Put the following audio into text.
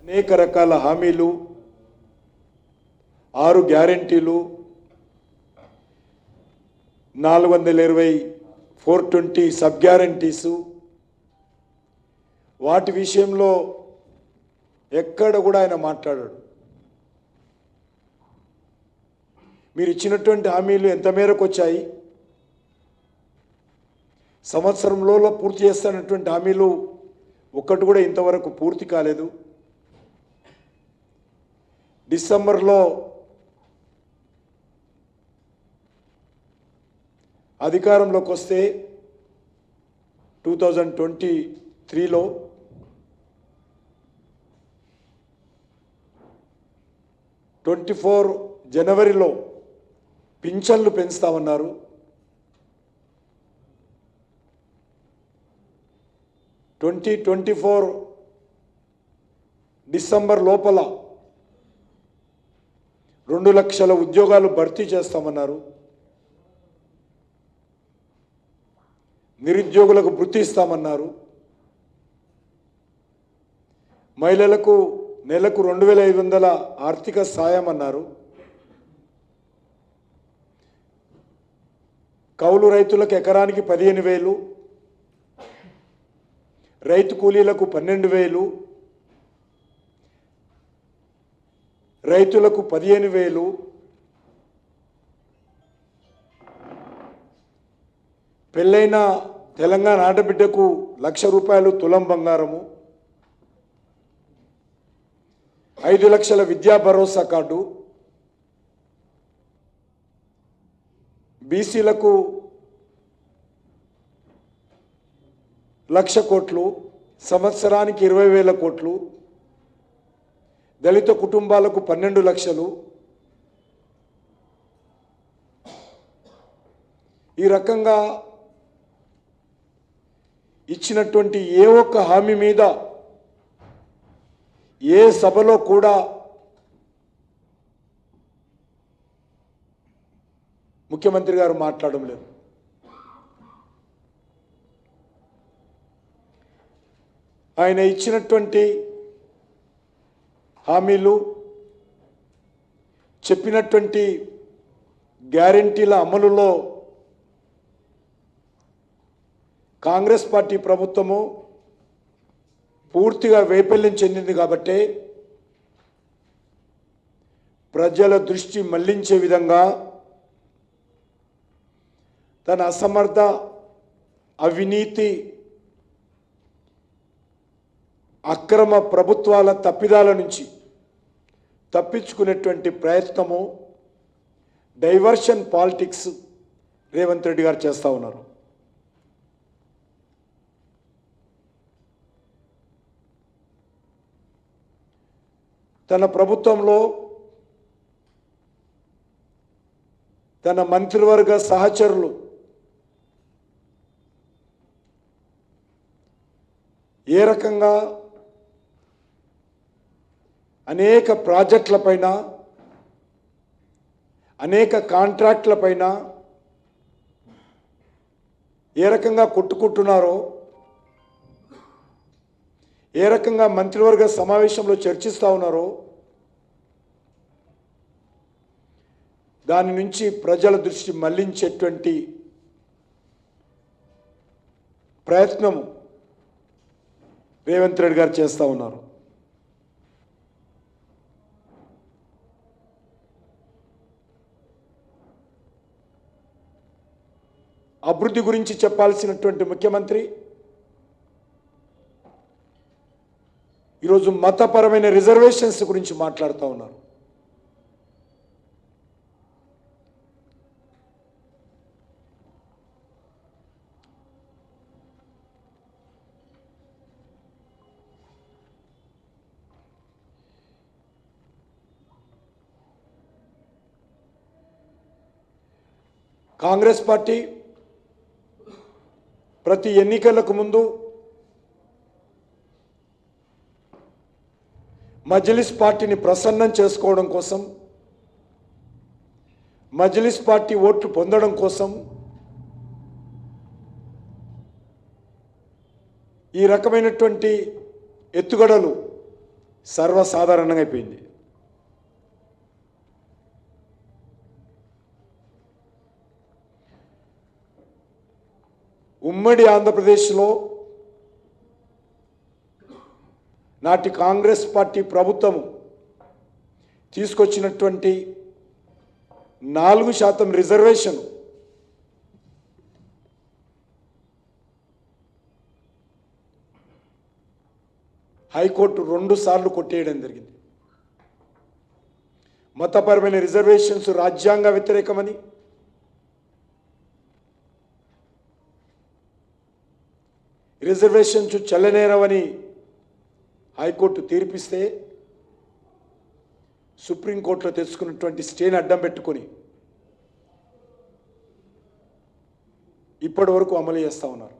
అనేక రకాల హామీలు, 6 గ్యారెంటీలు, 420 420 సబ్ గ్యారెంటీసు, వాటి విషయంలో ఎక్కడ కూడా ఆయన మాట్లాడాడు. మీరు ఇచ్చినటువంటి హామీలు ఎంత మేరకు వచ్చాయి, సంవత్సరంలో పూర్తి చేస్తున్నటువంటి హామీలు ఒక్కటి కూడా ఇంతవరకు పూర్తి కాలేదు. డిసెంబర్లో అధికారంలోకి వస్తే 2023లో 24 జనవరిలో పింఛన్లు పెంచుతామన్నారు. 2024 డిసెంబర్ లోపల 2 లక్షల ఉద్యోగాలు భర్తీ చేస్తామన్నారు. నిరుద్యోగులకు వృత్తి ఇస్తామన్నారు. మహిళలకు నెలకు 2500 ఆర్థిక సాయం అన్నారు. కౌలు రైతులకు ఎకరానికి 15,000, రైతు కూలీలకు 12,000, రైతులకు 15,000, పెళ్ళైన తెలంగాణ ఆడబిడ్డకు 1,00,000 రూపాయలు తులం బంగారము, 5 లక్షల విద్యా భరోసా కార్డు, బీసీలకు 1,00,000 కోట్లు, సంవత్సరానికి 20,000 కోట్లు, దళిత కుటుంబాలకు 12 లక్షలు. ఈ రకంగా ఇచ్చినటువంటి ఏ ఒక్క హామీ మీద ఏ సభలో కూడా ముఖ్యమంత్రి గారు మాట్లాడడం లేదు. ఆయన ఇచ్చినటువంటి హామీలు, చెప్పినటువంటి గ్యారెంటీల అమలులో కాంగ్రెస్ పార్టీ ప్రభుత్వము పూర్తిగా వైఫల్యం చెందింది. కాబట్టి ప్రజల దృష్టి మళ్లించే విధంగా తన అసమర్థ, అవినీతి, అక్రమ ప్రభుత్వాల తప్పిదాల నుంచి తప్పించుకునేటువంటి ప్రయత్నము, డైవర్షన్ పాలిటిక్స్ రేవంత్ రెడ్డి గారు చేస్తూ ఉన్నారు. తన ప్రభుత్వంలో తన మంత్రివర్గ సహచరులు ఏ రకంగా అనేక ప్రాజెక్టులపైన, అనేక కాంట్రాక్టులపైన ఏ రకంగా కొట్టుకుంటున్నారో, ఏ రకంగా మంత్రివర్గ సమావేశంలో చర్చిస్తూ ఉన్నారో, దాని నుంచి ప్రజల దృష్టి మళ్లించేటువంటి ప్రయత్నం రేవంత్ రెడ్డి గారు చేస్తూ ఉన్నారు. అభివృద్ధి గురించి చెప్పాల్సినటువంటి ముఖ్యమంత్రి ఈరోజు మతపరమైన రిజర్వేషన్స్ గురించి మాట్లాడుతూ ఉన్నారు. కాంగ్రెస్ పార్టీ ప్రతి ఎన్నికలకు ముందు మజ్లిస్ పార్టీని ప్రసన్నం చేసుకోవడం కోసం, మజ్లిస్ పార్టీ ఓట్లు పొందడం కోసం ఈ రకమైనటువంటి ఎత్తుగడలు సర్వసాధారణంగా అయిపోయింది. ఉమ్మడి ఆంధ్రప్రదేశ్లో నాటి కాంగ్రెస్ పార్టీ ప్రభుత్వం తీసుకొచ్చినటువంటి 4% రిజర్వేషన్ హైకోర్టు 2 సార్లు కొట్టేయడం జరిగింది. మతపరమైన రిజర్వేషన్స్ రాజ్యాంగ వ్యతిరేకమని, రిజర్వేషన్స్ చెల్లనేరవని హైకోర్టు తీర్పిస్తే సుప్రీంకోర్టులో తెచ్చుకున్నటువంటి స్టేని అడ్డం పెట్టుకొని ఇప్పటి వరకు అమలు చేస్తూ ఉన్నారు.